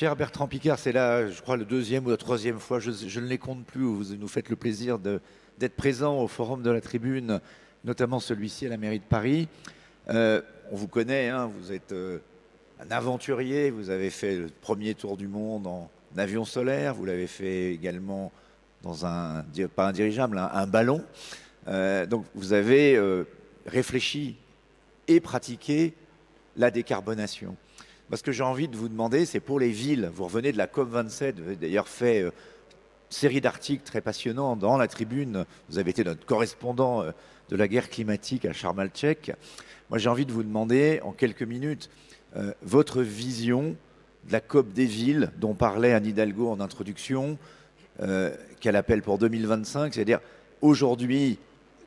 Cher Bertrand Piccard, c'est là, je crois, le deuxième ou la troisième fois, je ne les compte plus, où vous nous faites le plaisir d'être présent au Forum de la Tribune, notamment celui-ci à la mairie de Paris. On vous connaît, hein, vous êtes un aventurier, vous avez fait le premier tour du monde en avion solaire, vous l'avez fait également dans un, pas un dirigeable, un ballon. Donc vous avez réfléchi et pratiqué la décarbonation. Ce que j'ai envie de vous demander, c'est pour les villes. Vous revenez de la COP27, vous avez d'ailleurs fait une série d'articles très passionnants dans la Tribune. Vous avez été notre correspondant de la guerre climatique à Sharm el-Sheikh. Moi, j'ai envie de vous demander, en quelques minutes, votre vision de la COP des villes dont parlait Anne Hidalgo en introduction, qu'elle appelle pour 2025, c'est-à-dire aujourd'hui,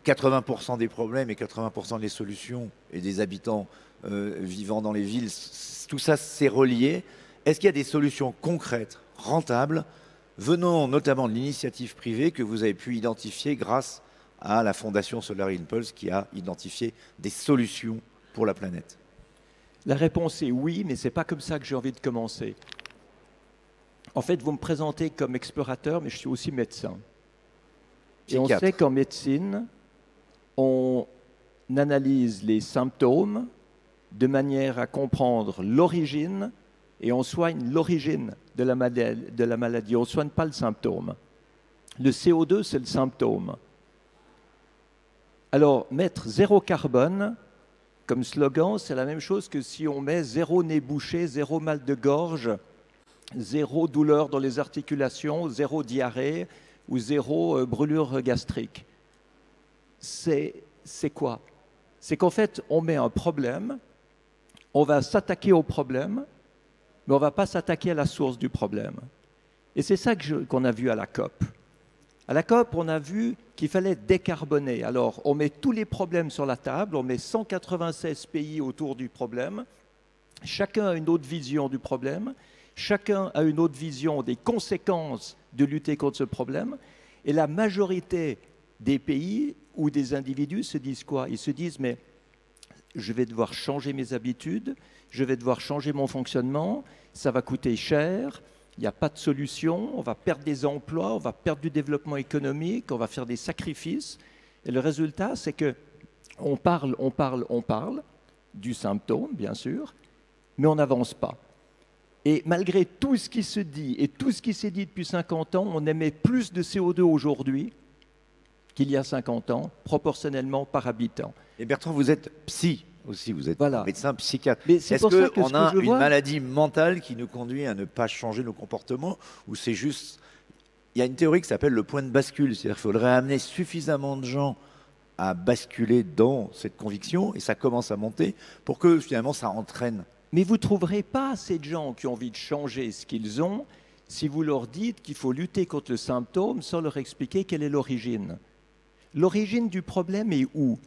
80% des problèmes et 80% des solutions et des habitants vivant dans les villes, tout ça c'est relié. Est-ce qu'il y a des solutions concrètes, rentables, venant notamment de l'initiative privée que vous avez pu identifier grâce à la Fondation Solar Impulse qui a identifié des solutions pour la planète? La réponse est oui, mais ce n'est pas comme ça que j'ai envie de commencer. En fait, vous me présentez comme explorateur, mais je suis aussi médecin. Et on sait qu'en médecine, on analyse les symptômes de manière à comprendre l'origine et on soigne l'origine de la maladie. On ne soigne pas le symptôme. Le CO2, c'est le symptôme. Alors, mettre zéro carbone comme slogan, c'est la même chose que si on met zéro nez bouché, zéro mal de gorge, zéro douleur dans les articulations, zéro diarrhée ou zéro brûlure gastrique. C'est quoi? C'est qu'en fait, on met un problème, on va s'attaquer au problème, mais on ne va pas s'attaquer à la source du problème. Et c'est ça qu'on a vu à la COP. À la COP, on a vu qu'il fallait décarboner. Alors, on met tous les problèmes sur la table, on met 196 pays autour du problème, chacun a une autre vision du problème, chacun a une autre vision des conséquences de lutter contre ce problème, et la majorité des pays ou des individus se disent quoi? Ils se disent, mais je vais devoir changer mes habitudes, je vais devoir changer mon fonctionnement, ça va coûter cher, il n'y a pas de solution, on va perdre des emplois, on va perdre du développement économique, on va faire des sacrifices. Et le résultat, c'est qu'on parle du symptôme, bien sûr, mais on n'avance pas. Et malgré tout ce qui se dit et tout ce qui s'est dit depuis 50 ans, on émet plus de CO2 aujourd'hui qu'il y a 50 ans, proportionnellement par habitant. Et Bertrand, vous êtes psy aussi, vous êtes médecin, psychiatre. Est-ce qu'on a une maladie mentale qui nous conduit à ne pas changer nos comportements, ou c'est juste... Il y a une théorie qui s'appelle le point de bascule, c'est-à-dire qu'il faudrait amener suffisamment de gens à basculer dans cette conviction, et ça commence à monter, pour que finalement ça entraîne. Mais vous ne trouverez pas assez de gens qui ont envie de changer ce qu'ils ont si vous leur dites qu'il faut lutter contre le symptôme sans leur expliquer quelle est l'origine. L'origine du problème est où?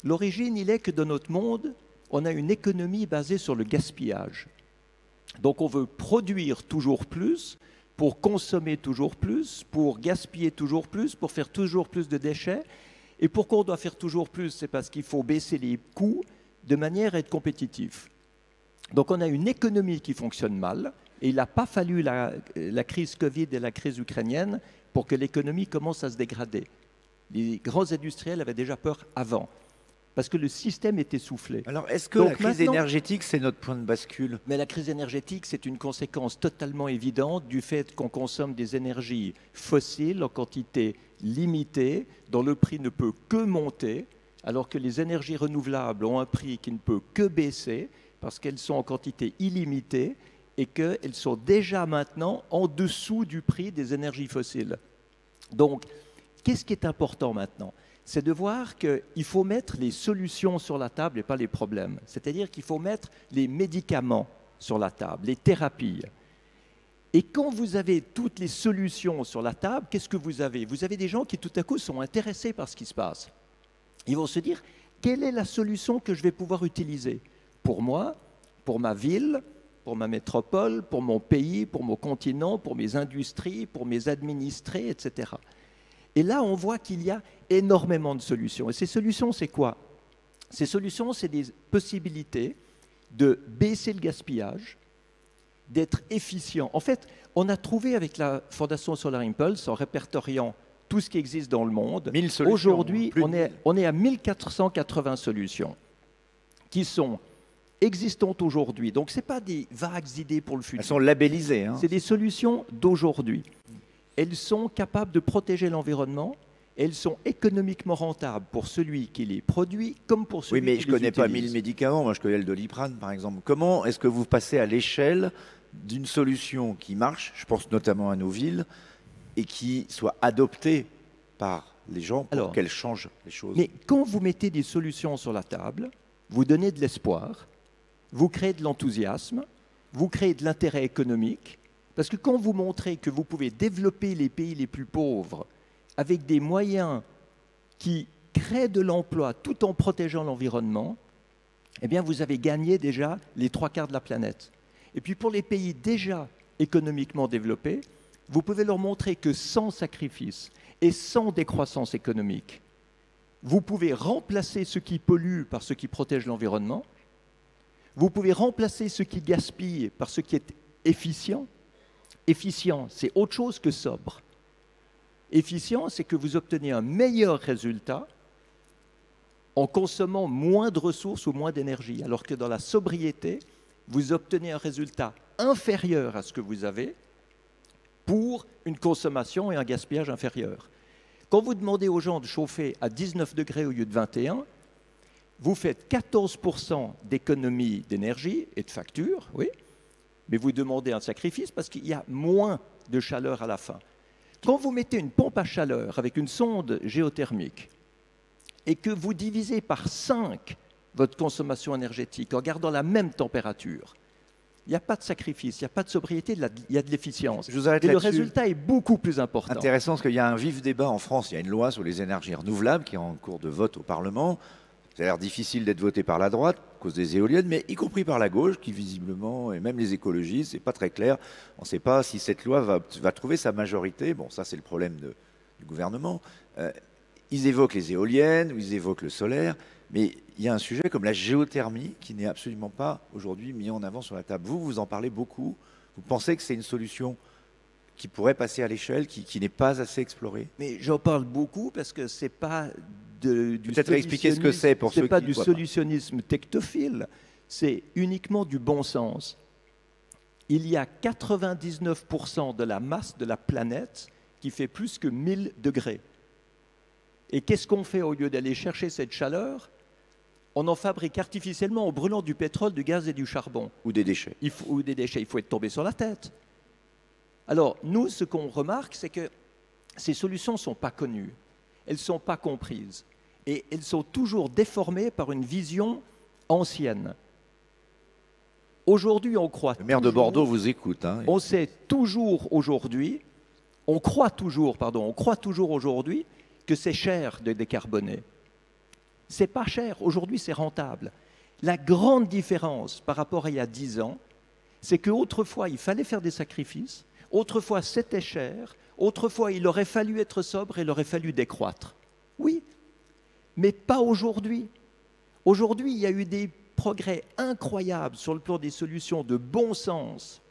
L'origine, il est que dans notre monde, on a une économie basée sur le gaspillage. Donc on veut produire toujours plus, pour consommer toujours plus, pour gaspiller toujours plus, pour faire toujours plus de déchets. Et pourquoi on doit faire toujours plus? C'est parce qu'il faut baisser les coûts de manière à être compétitif. Donc on a une économie qui fonctionne mal, et il n'a pas fallu la crise Covid et la crise ukrainienne pour que l'économie commence à se dégrader. Les grands industriels avaient déjà peur avant, parce que le système est essoufflé. Alors, est-ce que la crise énergétique, c'est notre point de bascule? Mais la crise énergétique, c'est une conséquence totalement évidente du fait qu'on consomme des énergies fossiles en quantité limitée, dont le prix ne peut que monter, alors que les énergies renouvelables ont un prix qui ne peut que baisser, parce qu'elles sont en quantité illimitée et qu'elles sont déjà maintenant en dessous du prix des énergies fossiles. Donc, qu'est-ce qui est important maintenant? C'est de voir qu'il faut mettre les solutions sur la table et pas les problèmes. C'est-à-dire qu'il faut mettre les médicaments sur la table, les thérapies. Et quand vous avez toutes les solutions sur la table, qu'est-ce que vous avez? Vous avez des gens qui tout à coup sont intéressés par ce qui se passe. Ils vont se dire, quelle est la solution que je vais pouvoir utiliser pour moi, pour ma ville, pour ma métropole, pour mon pays, pour mon continent, pour mes industries, pour mes administrés, etc. Et là, on voit qu'il y a énormément de solutions. Et ces solutions, c'est quoi? Ces solutions, c'est des possibilités de baisser le gaspillage, d'être efficient. En fait, on a trouvé avec la Fondation Solar Impulse, en répertoriant tout ce qui existe dans le monde, 1000 solutions. aujourd'hui, Plus de on est à 1480 solutions qui sont existantes aujourd'hui. Donc, ce n'est pas des vagues idées pour le futur. Elles sont labellisées. Hein. C'est des solutions d'aujourd'hui. Elles sont capables de protéger l'environnement. Elles sont économiquement rentables pour celui qui les produit comme pour celui qui les utilise. Oui, mais je ne connais pas 1000 médicaments. Moi, je connais le Doliprane, par exemple. Comment est-ce que vous passez à l'échelle d'une solution qui marche, je pense notamment à nos villes, et qui soit adoptée par les gens pour qu'elle change les choses? Mais quand vous mettez des solutions sur la table, vous donnez de l'espoir, vous créez de l'enthousiasme, vous créez de l'intérêt économique, parce que quand vous montrez que vous pouvez développer les pays les plus pauvres avec des moyens qui créent de l'emploi tout en protégeant l'environnement, eh bien vous avez gagné déjà les 3/4 de la planète. Et puis pour les pays déjà économiquement développés, vous pouvez leur montrer que sans sacrifice et sans décroissance économique, vous pouvez remplacer ce qui pollue par ce qui protège l'environnement, vous pouvez remplacer ce qui gaspille par ce qui est efficient. Efficient, c'est autre chose que sobre. Efficient, c'est que vous obtenez un meilleur résultat en consommant moins de ressources ou moins d'énergie, alors que dans la sobriété, vous obtenez un résultat inférieur à ce que vous avez pour une consommation et un gaspillage inférieur. Quand vous demandez aux gens de chauffer à 19 degrés au lieu de 21, vous faites 14% d'économie d'énergie et de facture, oui, mais vous demandez un sacrifice parce qu'il y a moins de chaleur à la fin. Quand vous mettez une pompe à chaleur avec une sonde géothermique et que vous divisez par 5 votre consommation énergétique en gardant la même température, il n'y a pas de sacrifice, il n'y a pas de sobriété, il y a de l'efficience. Je vous arrête et le là-dessus. résultat est beaucoup plus important. Intéressant, parce qu'il y a un vif débat en France. Il y a une loi sur les énergies renouvelables qui est en cours de vote au Parlement. Ça a l'air difficile d'être voté par la droite à cause des éoliennes, mais y compris par la gauche, qui visiblement, et même les écologistes, c'est pas très clair. On ne sait pas si cette loi va trouver sa majorité. Bon, ça c'est le problème du gouvernement. Ils évoquent les éoliennes, ou ils évoquent le solaire, mais il y a un sujet comme la géothermie qui n'est absolument pas aujourd'hui mis en avant sur la table. Vous en parlez beaucoup. Vous pensez que c'est une solution qui pourrait passer à l'échelle, qui n'est pas assez explorée? Mais j'en parle beaucoup parce que c'est pas peut-être expliquer ce que c'est pour ceux qui pas ne du voient pas. solutionnisme technophile, c'est uniquement du bon sens. Il y a 99% de la masse de la planète qui fait plus que 1000 degrés. Et qu'est-ce qu'on fait au lieu d'aller chercher cette chaleur? On en fabrique artificiellement en brûlant du pétrole, du gaz et du charbon. Ou des déchets. Il faut être tombé sur la tête. Alors, nous, ce qu'on remarque, c'est que ces solutions ne sont pas connues, elles ne sont pas comprises, et elles sont toujours déformées par une vision ancienne. Aujourd'hui, on croit... Le maire de Bordeaux vous écoute. Hein. On sait toujours aujourd'hui, on croit toujours aujourd'hui que c'est cher de décarboner. C'est pas cher, aujourd'hui c'est rentable. La grande différence par rapport à il y a 10 ans, c'est qu'autrefois il fallait faire des sacrifices, autrefois c'était cher, autrefois il aurait fallu être sobre et il aurait fallu décroître. Oui, mais pas aujourd'hui. Aujourd'hui, il y a eu des progrès incroyables sur le plan des solutions de bon sens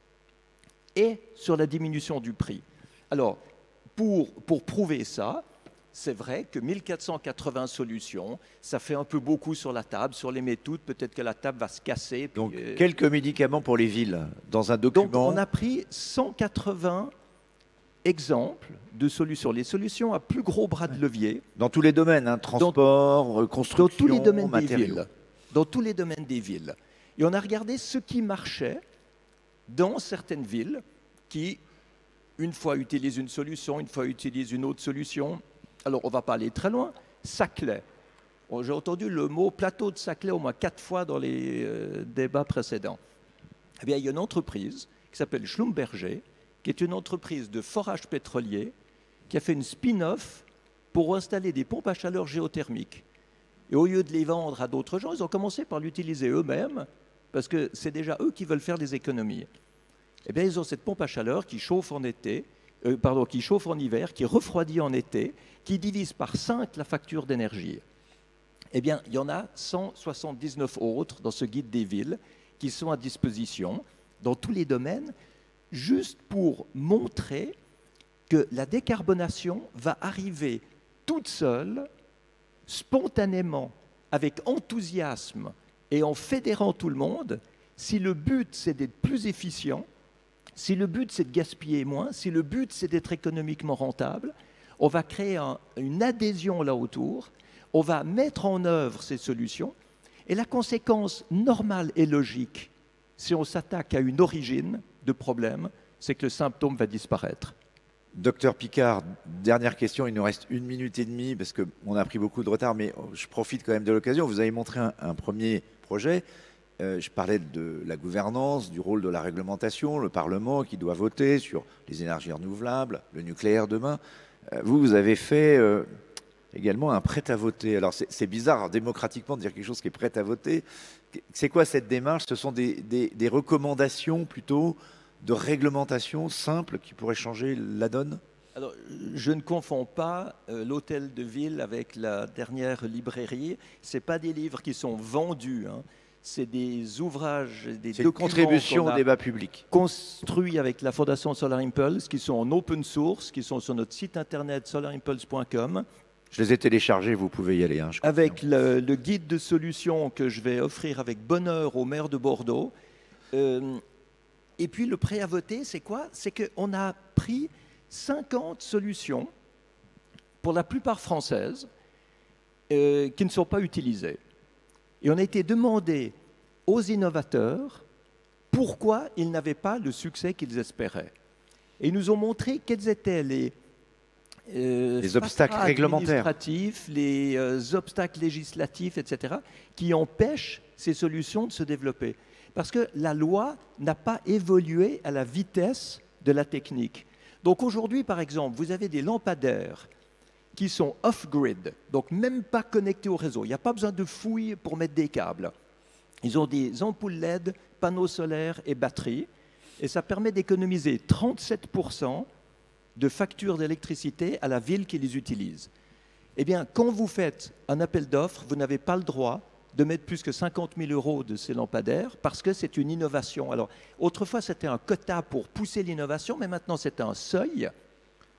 et sur la diminution du prix. Alors, pour prouver ça, c'est vrai que 1480 solutions, ça fait un peu beaucoup sur la table. Sur les méthodes, peut-être que la table va se casser. Puis, donc, quelques médicaments pour les villes dans un document. Donc, on a pris 180 exemples de solutions. Les solutions à plus gros bras de levier. Dans tous les domaines, hein, transport, construction, dans tous les domaines matériaux. des villes. Dans tous les domaines des villes. Et on a regardé ce qui marchait dans certaines villes qui, une fois utilisent une solution, une fois utilisent une autre solution. Alors, on ne va pas aller très loin. Saclay. J'ai entendu le mot plateau de Saclay au moins 4 fois dans les débats précédents. Eh bien, il y a une entreprise qui s'appelle Schlumberger, qui est une entreprise de forage pétrolier, qui a fait une spin-off pour installer des pompes à chaleur géothermiques. Et au lieu de les vendre à d'autres gens, ils ont commencé par l'utiliser eux-mêmes, parce que c'est déjà eux qui veulent faire des économies. Eh bien, ils ont cette pompe à chaleur qui chauffe en été, qui chauffe en hiver, qui refroidit en été, qui divise par 5 la facture d'énergie. Eh bien, il y en a 179 autres dans ce guide des villes qui sont à disposition. dans tous les domaines, juste pour montrer que la décarbonation va arriver toute seule, spontanément, avec enthousiasme et en fédérant tout le monde, si le but c'est d'être plus efficient, si le but c'est de gaspiller moins, si le but c'est d'être économiquement rentable, on va créer une adhésion là autour, on va mettre en œuvre ces solutions, et la conséquence normale et logique, si on s'attaque à une origine de problème, c'est que le symptôme va disparaître. Docteur Picard, dernière question, il nous reste 1 minute et demie parce qu'on a pris beaucoup de retard, mais je profite quand même de l'occasion. Vous avez montré un premier projet. Je parlais de la gouvernance, du rôle de la réglementation, le Parlement qui doit voter sur les énergies renouvelables, le nucléaire demain. Vous avez fait également un prêt à voter. Alors c'est bizarre démocratiquement de dire quelque chose qui est prêt à voter. C'est quoi cette démarche? Ce sont des recommandations plutôt de réglementation simple qui pourrait changer la donne? Alors, je ne confonds pas l'hôtel de ville avec la dernière librairie. Ce pas des livres qui sont vendus, hein. C'est des ouvrages, des documents contributions au débat public construits avec la Fondation Solar Impulse, qui sont en open source, qui sont sur notre site internet solarimpulse.com. Je les ai téléchargés, vous pouvez y aller. Hein, avec le guide de solutions que je vais offrir avec bonheur au maire de Bordeaux. Et puis le prêt à voter, c'est quoi? C'est qu'on a pris 50 solutions, pour la plupart françaises, qui ne sont pas utilisées. Et on a été demandé aux innovateurs pourquoi ils n'avaient pas le succès qu'ils espéraient. Et ils nous ont montré quels étaient les obstacles réglementaires, les obstacles législatifs, etc., qui empêchent ces solutions de se développer. Parce que la loi n'a pas évolué à la vitesse de la technique. Donc aujourd'hui, par exemple, vous avez des lampadaires qui sont off-grid, donc même pas connectés au réseau. Il n'y a pas besoin de fouilles pour mettre des câbles. Ils ont des ampoules LED, panneaux solaires et batteries, et ça permet d'économiser 37% de factures d'électricité à la ville qui les utilise. Eh bien, quand vous faites un appel d'offres, vous n'avez pas le droit de mettre plus que 50 000 € de ces lampadaires parce que c'est une innovation. Alors, autrefois, c'était un quota pour pousser l'innovation, mais maintenant, c'est un seuil,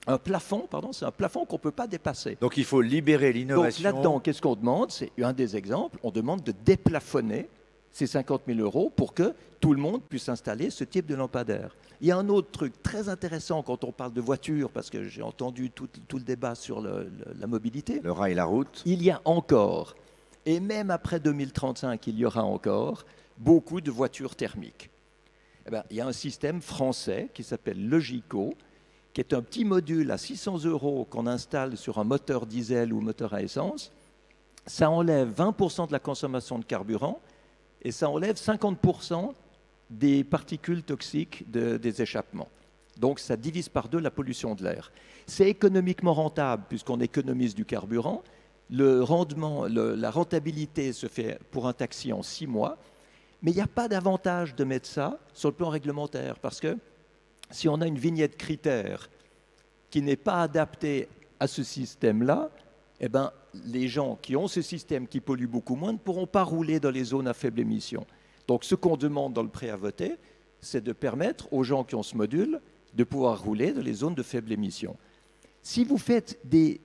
un plafond, pardon, c'est un plafond qu'on ne peut pas dépasser. Donc, il faut libérer l'innovation. Donc, là-dedans, qu'est-ce qu'on demande? C'est un des exemples. On demande de déplafonner ces 50 000 € pour que tout le monde puisse installer ce type de lampadaire. Il y a un autre truc très intéressant quand on parle de voiture, parce que j'ai entendu tout le débat sur la mobilité. Le rail et la route. Il y a encore, et même après 2035, il y aura encore beaucoup de voitures thermiques. Eh bien, il y a un système français qui s'appelle Logico, qui est un petit module à 600 € qu'on installe sur un moteur diesel ou moteur à essence. Ça enlève 20% de la consommation de carburant et ça enlève 50% des particules toxiques des échappements. Donc ça divise par 2 la pollution de l'air. C'est économiquement rentable puisqu'on économise du carburant. Le rendement, la rentabilité se fait pour un taxi en 6 mois. Mais il n'y a pas d'avantage de mettre ça sur le plan réglementaire parce que si on a une vignette critère qui n'est pas adaptée à ce système-là, eh ben, les gens qui ont ce système qui pollue beaucoup moins ne pourront pas rouler dans les zones à faible émission. Donc ce qu'on demande dans le prêt à voter, c'est de permettre aux gens qui ont ce module de pouvoir rouler dans les zones de faible émission. Si vous faites des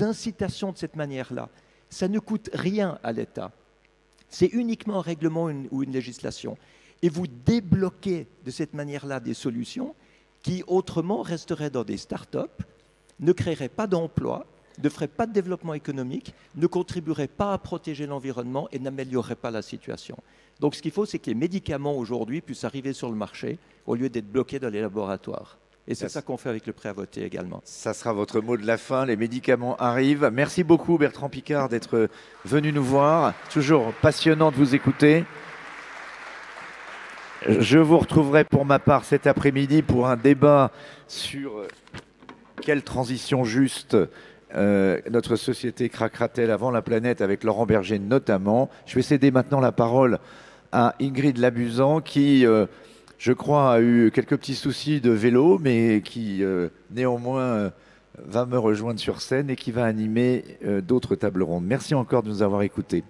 incitations de cette manière-là, ça ne coûte rien à l'État. C'est uniquement un règlement ou une législation. Et vous débloquez de cette manière-là des solutions qui autrement resteraient dans des start-up, ne créeraient pas d'emplois, ne feraient pas de développement économique, ne contribueraient pas à protéger l'environnement et n'amélioreraient pas la situation. Donc ce qu'il faut, c'est que les médicaments aujourd'hui puissent arriver sur le marché au lieu d'être bloqués dans les laboratoires. Et c'est ça qu'on fait avec le prêt à voter également. Ça sera votre mot de la fin, les médicaments arrivent. Merci beaucoup Bertrand Piccard d'être venu nous voir. Toujours passionnant de vous écouter. Je vous retrouverai pour ma part cet après-midi pour un débat sur quelle transition juste notre société craquera-t-elle avant la planète avec Laurent Berger notamment. Je vais céder maintenant la parole à Ingrid Labuzan qui, je crois, a eu quelques petits soucis de vélo mais qui néanmoins va me rejoindre sur scène et qui va animer d'autres tables rondes. Merci encore de nous avoir écoutés.